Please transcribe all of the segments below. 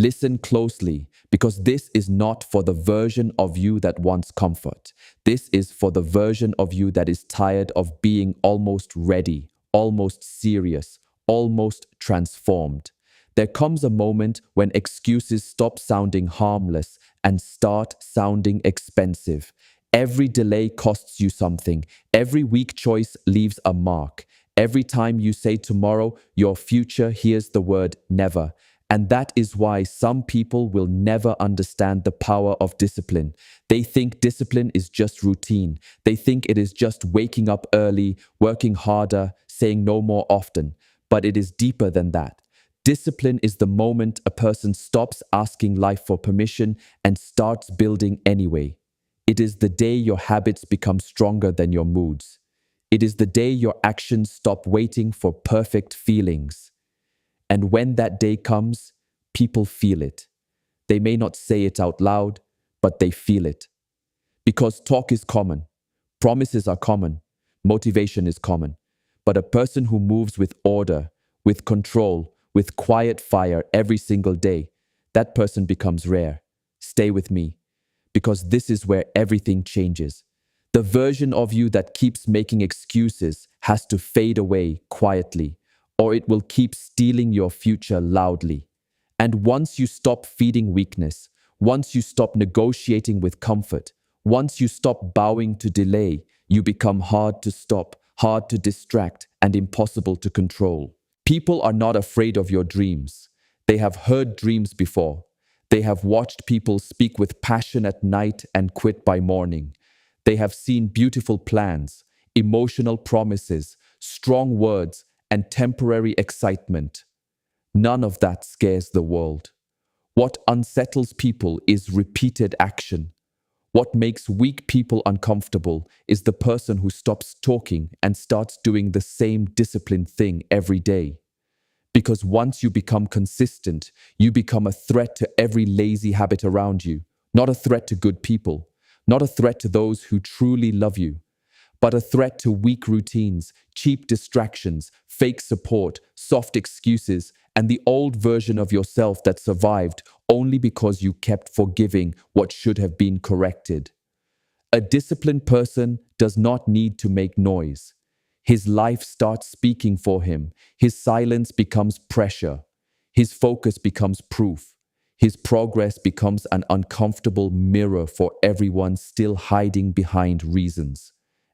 Listen closely, because this is not for the version of you that wants comfort. This is for the version of you that is tired of being almost ready, almost serious, almost transformed. There comes a moment when excuses stop sounding harmless and start sounding expensive. Every delay costs you something. Every weak choice leaves a mark. Every time you say tomorrow, your future hears the word never. And that is why some people will never understand the power of discipline. They think discipline is just routine. They think it is just waking up early, working harder, saying no more often. But it is deeper than that. Discipline is the moment a person stops asking life for permission and starts building anyway. It is the day your habits become stronger than your moods. It is the day your actions stop waiting for perfect feelings. And when that day comes, people feel it. They may not say it out loud, but they feel it. Because talk is common, promises are common, motivation is common. But a person who moves with order, with control, with quiet fire every single day, that person becomes rare. Stay with me, because this is where everything changes. The version of you that keeps making excuses has to fade away quietly, or it will keep stealing your future loudly. And once you stop feeding weakness, once you stop negotiating with comfort, once you stop bowing to delay, you become hard to stop, hard to distract, and impossible to control. People are not afraid of your dreams. They have heard dreams before. They have watched people speak with passion at night and quit by morning. They have seen beautiful plans, emotional promises, strong words, and temporary excitement. None of that scares the world. What unsettles people is repeated action. What makes weak people uncomfortable is the person who stops talking and starts doing the same disciplined thing every day. Because once you become consistent, you become a threat to every lazy habit around you, not a threat to good people, not a threat to those who truly love you, but a threat to weak routines, cheap distractions, fake support, soft excuses, and the old version of yourself that survived only because you kept forgiving what should have been corrected. A disciplined person does not need to make noise. His life starts speaking for him. His silence becomes pressure. His focus becomes proof. His progress becomes an uncomfortable mirror for everyone still hiding behind reasons.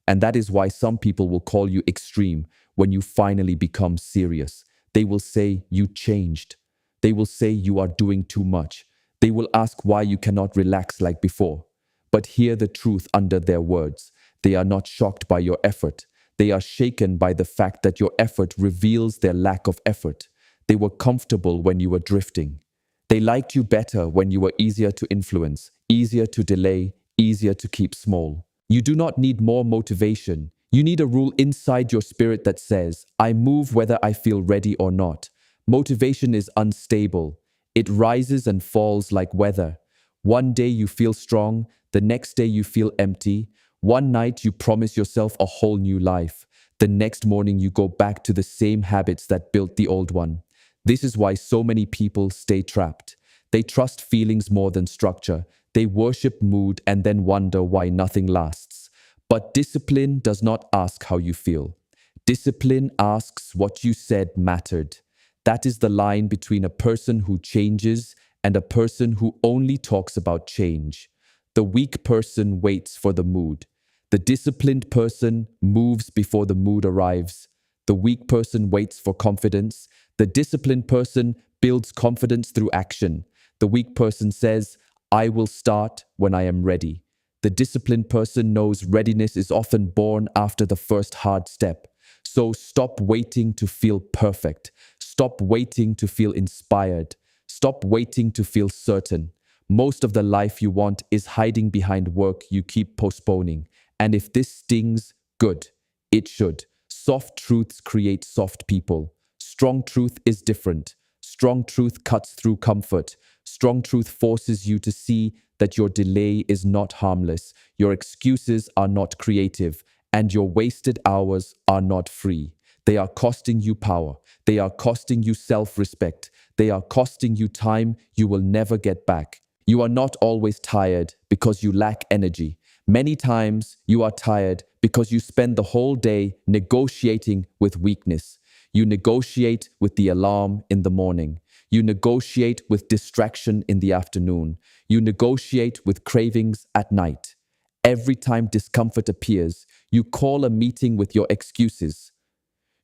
And that is why some people will call you extreme when you finally become serious. They will say you changed. They will say you are doing too much. They will ask why you cannot relax like before. But hear the truth under their words. They are not shocked by your effort. They are shaken by the fact that your effort reveals their lack of effort. They were comfortable when you were drifting. They liked you better when you were easier to influence, easier to delay, easier to keep small. You do not need more motivation. You need a rule inside your spirit that says, I move whether I feel ready or not. Motivation is unstable. It rises and falls like weather. One day you feel strong, the next day you feel empty. One night you promise yourself a whole new life. The next morning you go back to the same habits that built the old one. This is why so many people stay trapped. They trust feelings more than structure. They worship mood and then wonder why nothing lasts. But discipline does not ask how you feel. Discipline asks what you said mattered. That is the line between a person who changes and a person who only talks about change. The weak person waits for the mood. The disciplined person moves before the mood arrives. The weak person waits for confidence. The disciplined person builds confidence through action. The weak person says, I will start when I am ready. The disciplined person knows readiness is often born after the first hard step. So stop waiting to feel perfect. Stop waiting to feel inspired. Stop waiting to feel certain. Most of the life you want is hiding behind work you keep postponing. And if this stings, good. It should. Soft truths create soft people. Strong truth is different. Strong truth cuts through comfort. Strong truth forces you to see that your delay is not harmless, your excuses are not creative, and your wasted hours are not free. They are costing you power. They are costing you self-respect. They are costing you time you will never get back. You are not always tired because you lack energy. Many times you are tired because you spend the whole day negotiating with weakness. You negotiate with the alarm in the morning. You negotiate with distraction in the afternoon. You negotiate with cravings at night. Every time discomfort appears, you call a meeting with your excuses.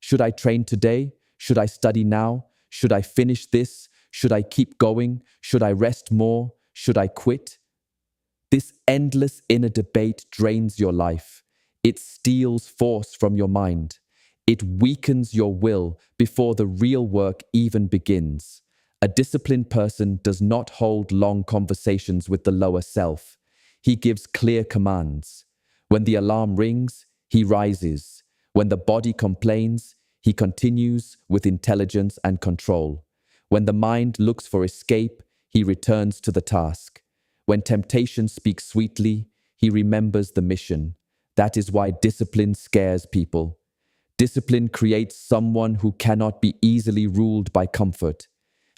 Should I train today? Should I study now? Should I finish this? Should I keep going? Should I rest more? Should I quit? This endless inner debate drains your life. It steals force from your mind. It weakens your will before the real work even begins. A disciplined person does not hold long conversations with the lower self. He gives clear commands. When the alarm rings, he rises. When the body complains, he continues with intelligence and control. When the mind looks for escape, he returns to the task. When temptation speaks sweetly, he remembers the mission. That is why discipline scares people. Discipline creates someone who cannot be easily ruled by comfort.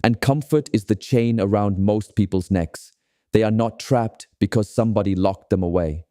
And comfort is the chain around most people's necks. They are not trapped because somebody locked them away.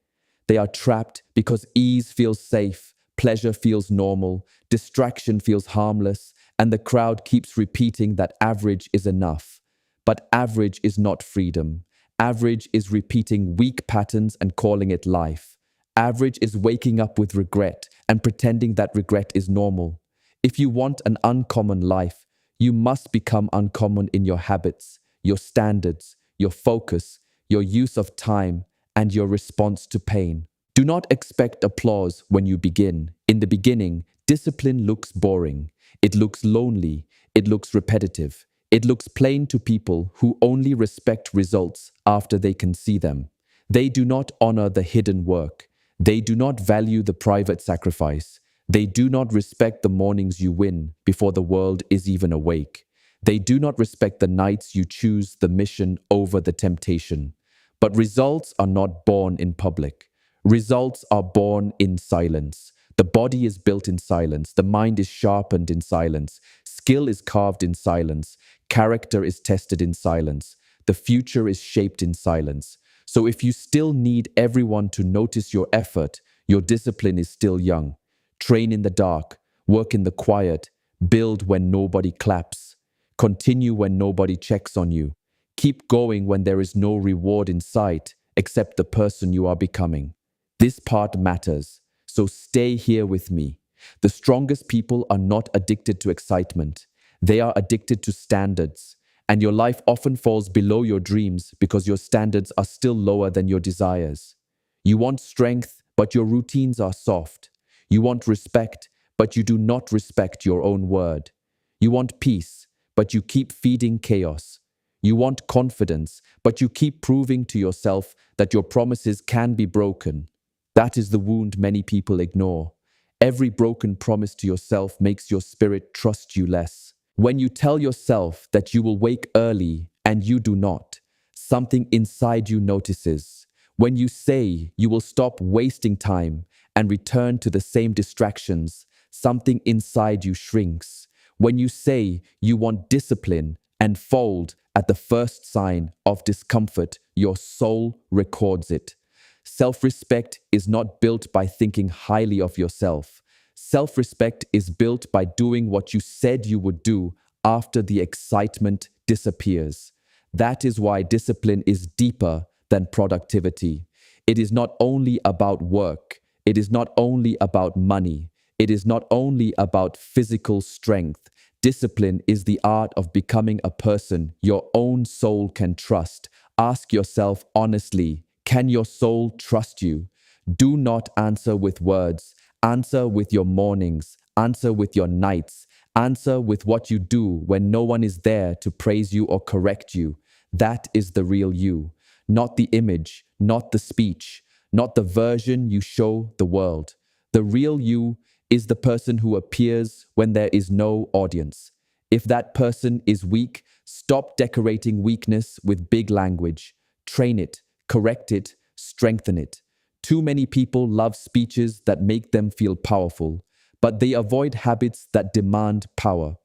They are trapped because ease feels safe, pleasure feels normal, distraction feels harmless, and the crowd keeps repeating that average is enough. But average is not freedom. Average is repeating weak patterns and calling it life. Average is waking up with regret and pretending that regret is normal. If you want an uncommon life, you must become uncommon in your habits, your standards, your focus, your use of time, and your response to pain. Do not expect applause when you begin. In the beginning, discipline looks boring. It looks lonely. It looks repetitive. It looks plain to people who only respect results after they can see them. They do not honor the hidden work. They do not value the private sacrifice. They do not respect the mornings you win before the world is even awake. They do not respect the nights you choose the mission over the temptation. But results are not born in public. Results are born in silence. The body is built in silence. The mind is sharpened in silence. Skill is carved in silence. Character is tested in silence. The future is shaped in silence. So if you still need everyone to notice your effort, your discipline is still young. Train in the dark, work in the quiet, build when nobody claps, continue when nobody checks on you. Keep going when there is no reward in sight except the person you are becoming. This part matters, so stay here with me. The strongest people are not addicted to excitement. They are addicted to standards. And your life often falls below your dreams because your standards are still lower than your desires. You want strength, but your routines are soft. You want respect, but you do not respect your own word. You want peace, but you keep feeding chaos. You want confidence, but you keep proving to yourself that your promises can be broken. That is the wound many people ignore. Every broken promise to yourself makes your spirit trust you less. When you tell yourself that you will wake early and you do not, something inside you notices. When you say you will stop wasting time and return to the same distractions, something inside you shrinks. When you say you want discipline and fold at the first sign of discomfort, your soul records it. Self-respect is not built by thinking highly of yourself. Self-respect is built by doing what you said you would do after the excitement disappears. That is why discipline is deeper than productivity. It is not only about work. It is not only about money. It is not only about physical strength. Discipline is the art of becoming a person your own soul can trust. Ask yourself honestly, can your soul trust you? Do not answer with words. Answer with your mornings. Answer with your nights. Answer with what you do when no one is there to praise you or correct you. That is the real you, not the image, not the speech, not the version you show the world. The real you is the person who appears when there is no audience. If that person is weak, stop decorating weakness with big language. Train it, correct it, strengthen it. Too many people love speeches that make them feel powerful, but they avoid habits that demand power.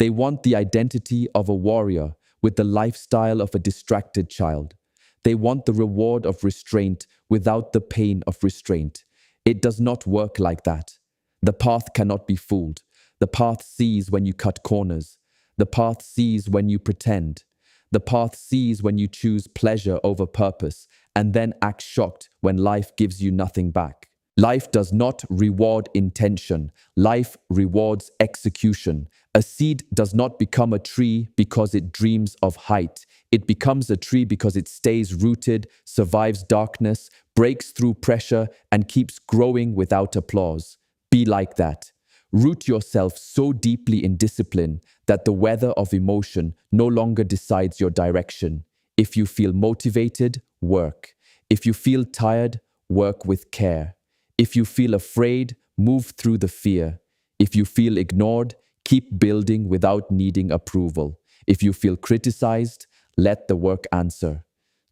They want the identity of a warrior with the lifestyle of a distracted child. They want the reward of restraint without the pain of restraint. It does not work like that. The path cannot be fooled. The path sees when you cut corners. The path sees when you pretend. The path sees when you choose pleasure over purpose and then act shocked when life gives you nothing back. Life does not reward intention. Life rewards execution. A seed does not become a tree because it dreams of height. It becomes a tree because it stays rooted, survives darkness, breaks through pressure, and keeps growing without applause. Be like that. Root yourself so deeply in discipline that the weather of emotion no longer decides your direction. If you feel motivated, work. If you feel tired, work with care. If you feel afraid, move through the fear. If you feel ignored, keep building without needing approval. If you feel criticized, let the work answer.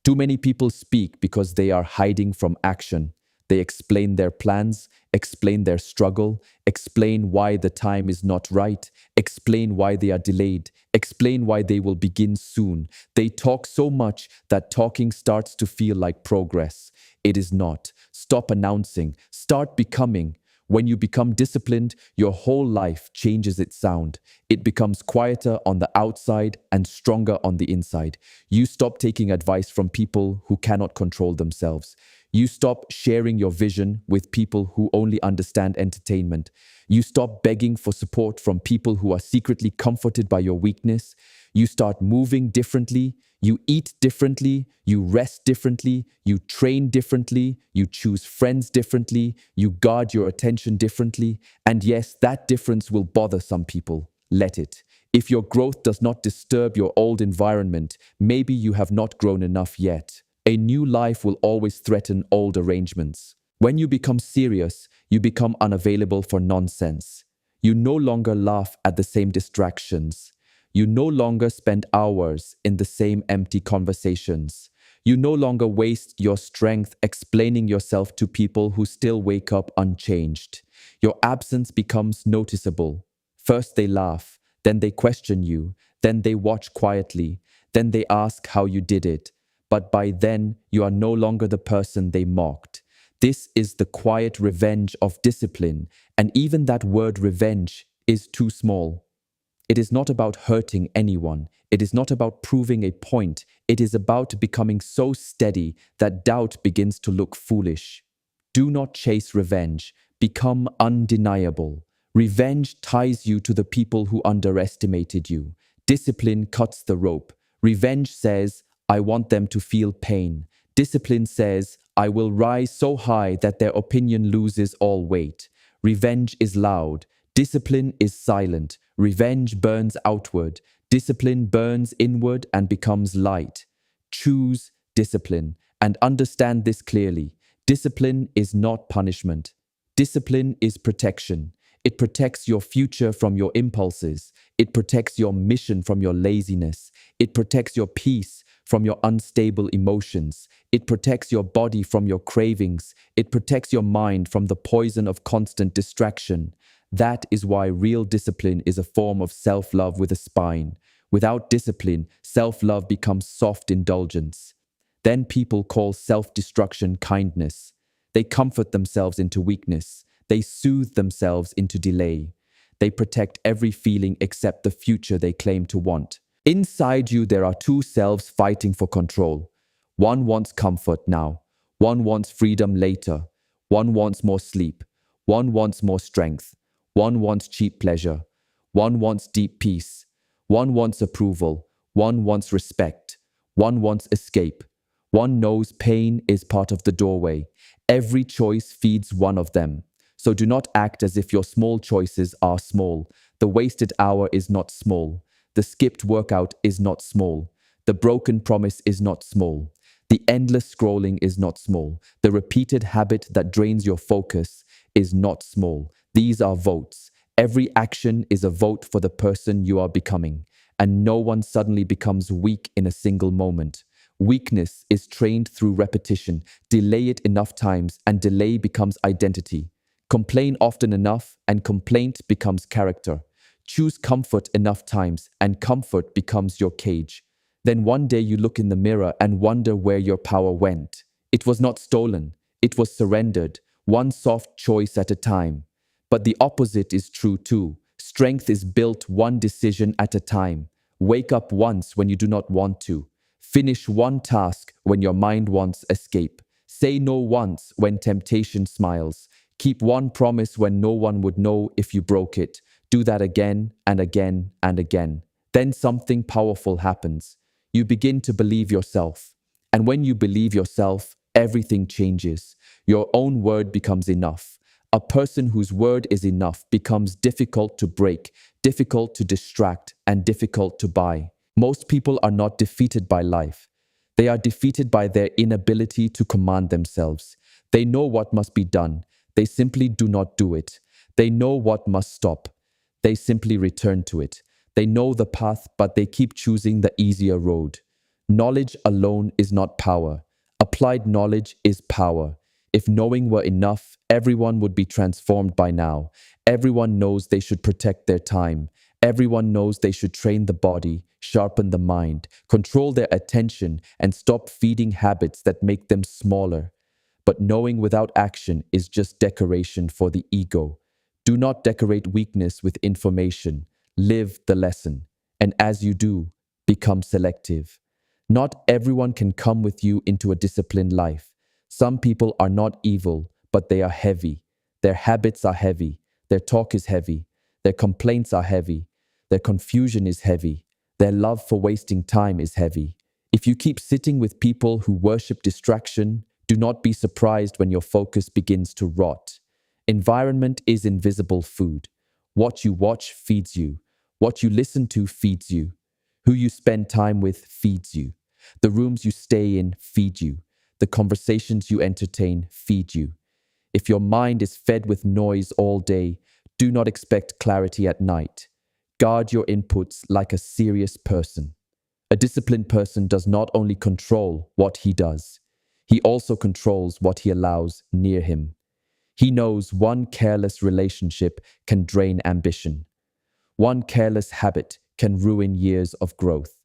Too many people speak because they are hiding from action. They explain their plans, explain their struggle, explain why the time is not right, explain why they are delayed, explain why they will begin soon. They talk so much that talking starts to feel like progress. It is not. Stop announcing, start becoming. When you become disciplined, your whole life changes its sound. It becomes quieter on the outside and stronger on the inside. You stop taking advice from people who cannot control themselves. You stop sharing your vision with people who only understand entertainment. You stop begging for support from people who are secretly comforted by your weakness. You start moving differently. You eat differently, you rest differently, you train differently, you choose friends differently, you guard your attention differently, and yes, that difference will bother some people. Let it. If your growth does not disturb your old environment, maybe you have not grown enough yet. A new life will always threaten old arrangements. When you become serious, you become unavailable for nonsense. You no longer laugh at the same distractions. You no longer spend hours in the same empty conversations. You no longer waste your strength explaining yourself to people who still wake up unchanged. Your absence becomes noticeable. First they laugh, then they question you, then they watch quietly, then they ask how you did it. But by then, you are no longer the person they mocked. This is the quiet revenge of discipline, and even that word revenge is too small. It is not about hurting anyone. It is not about proving a point. It is about becoming so steady that doubt begins to look foolish. Do not chase revenge. Become undeniable. Revenge ties you to the people who underestimated you. Discipline cuts the rope. Revenge says, I want them to feel pain. Discipline says, I will rise so high that their opinion loses all weight. Revenge is loud. Discipline is silent. Revenge burns outward. Discipline burns inward and becomes light. Choose discipline and understand this clearly. Discipline is not punishment. Discipline is protection. It protects your future from your impulses. It protects your mission from your laziness. It protects your peace from your unstable emotions. It protects your body from your cravings. It protects your mind from the poison of constant distraction. That is why real discipline is a form of self-love with a spine. Without discipline, self-love becomes soft indulgence. Then people call self-destruction kindness. They comfort themselves into weakness. They soothe themselves into delay. They protect every feeling except the future they claim to want. Inside you, there are two selves fighting for control. One wants comfort now. One wants freedom later. One wants more sleep. One wants more strength. One wants cheap pleasure. One wants deep peace. One wants approval. One wants respect. One wants escape. One knows pain is part of the doorway. Every choice feeds one of them. So do not act as if your small choices are small. The wasted hour is not small. The skipped workout is not small. The broken promise is not small. The endless scrolling is not small. The repeated habit that drains your focus is not small. These are votes. Every action is a vote for the person you are becoming. And no one suddenly becomes weak in a single moment. Weakness is trained through repetition. Delay it enough times and delay becomes identity. Complain often enough and complaint becomes character. Choose comfort enough times, and comfort becomes your cage. Then one day you look in the mirror and wonder where your power went. It was not stolen, it was surrendered, one soft choice at a time. But the opposite is true too. Strength is built one decision at a time. Wake up once when you do not want to. Finish one task when your mind wants escape. Say no once when temptation smiles. Keep one promise when no one would know if you broke it. Do that again and again and again. Then something powerful happens. You begin to believe yourself. And when you believe yourself, everything changes. Your own word becomes enough. A person whose word is enough becomes difficult to break, difficult to distract, and difficult to buy. Most people are not defeated by life. They are defeated by their inability to command themselves. They know what must be done. They simply do not do it. They know what must stop. They simply return to it. They know the path, but they keep choosing the easier road. Knowledge alone is not power. Applied knowledge is power. If knowing were enough, everyone would be transformed by now. Everyone knows they should protect their time. Everyone knows they should train the body, sharpen the mind, control their attention, and stop feeding habits that make them smaller. But knowing without action is just decoration for the ego. Do not decorate weakness with information. Live the lesson. And as you do, become selective. Not everyone can come with you into a disciplined life. Some people are not evil, but they are heavy. Their habits are heavy. Their talk is heavy. Their complaints are heavy. Their confusion is heavy. Their love for wasting time is heavy. If you keep sitting with people who worship distraction, do not be surprised when your focus begins to rot. Environment is invisible food. What you watch feeds you. What you listen to feeds you. Who you spend time with feeds you. The rooms you stay in feed you. The conversations you entertain feed you. If your mind is fed with noise all day, do not expect clarity at night. Guard your inputs like a serious person. A disciplined person does not only control what he does, he also controls what he allows near him. He knows one careless relationship can drain ambition. One careless habit can ruin years of growth.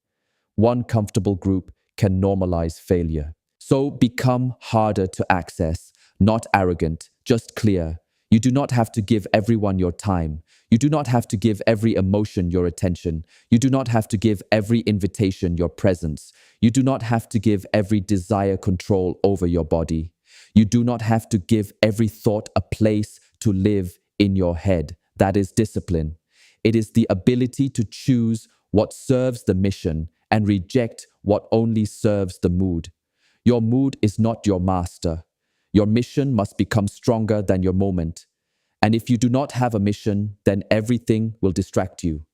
One comfortable group can normalize failure. So become harder to access, not arrogant, just clear. You do not have to give everyone your time. You do not have to give every emotion your attention. You do not have to give every invitation your presence. You do not have to give every desire control over your body. You do not have to give every thought a place to live in your head. That is discipline. It is the ability to choose what serves the mission and reject what only serves the mood. Your mood is not your master. Your mission must become stronger than your moment. And if you do not have a mission, then everything will distract you.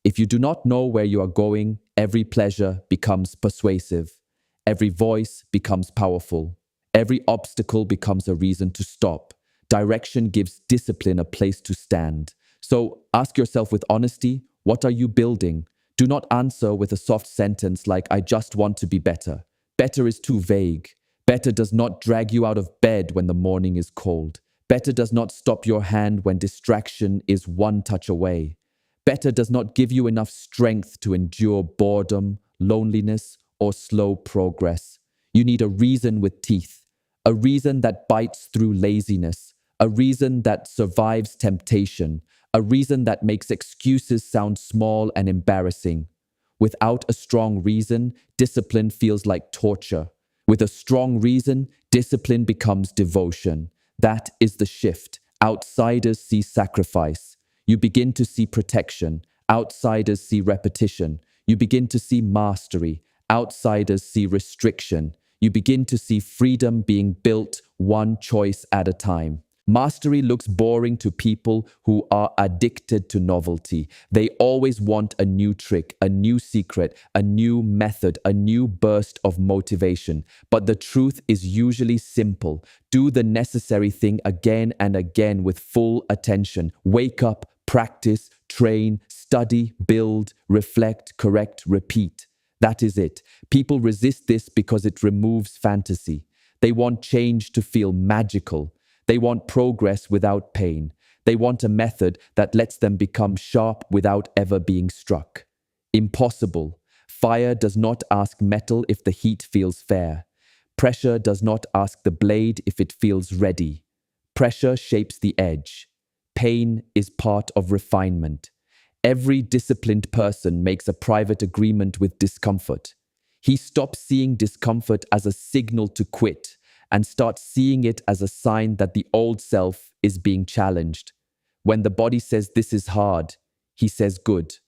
If you do not know where you are going, every pleasure becomes persuasive. Every voice becomes powerful. Every obstacle becomes a reason to stop. Direction gives discipline a place to stand. So ask yourself with honesty, what are you building? Do not answer with a soft sentence like, I just want to be better. Better is too vague. Better does not drag you out of bed when the morning is cold. Better does not stop your hand when distraction is one touch away. Better does not give you enough strength to endure boredom, loneliness, or slow progress. You need a reason with teeth, a reason that bites through laziness, a reason that survives temptation, a reason that makes excuses sound small and embarrassing. Without a strong reason, discipline feels like torture. With a strong reason, discipline becomes devotion. That is the shift. Outsiders see sacrifice. You begin to see protection. Outsiders see repetition. You begin to see mastery. Outsiders see restriction. You begin to see freedom being built one choice at a time. Mastery looks boring to people who are addicted to novelty. They always want a new trick, a new secret, a new method, a new burst of motivation. But the truth is usually simple. Do the necessary thing again and again with full attention. Wake up, practice, train, study, build, reflect, correct, repeat. That is it. People resist this because it removes fantasy. They want change to feel magical. They want progress without pain. They want a method that lets them become sharp without ever being struck. Impossible. Fire does not ask metal if the heat feels fair. Pressure does not ask the blade if it feels ready. Pressure shapes the edge. Pain is part of refinement. Every disciplined person makes a private agreement with discomfort. He stops seeing discomfort as a signal to quit and starts seeing it as a sign that the old self is being challenged. When the body says this is hard, he says good.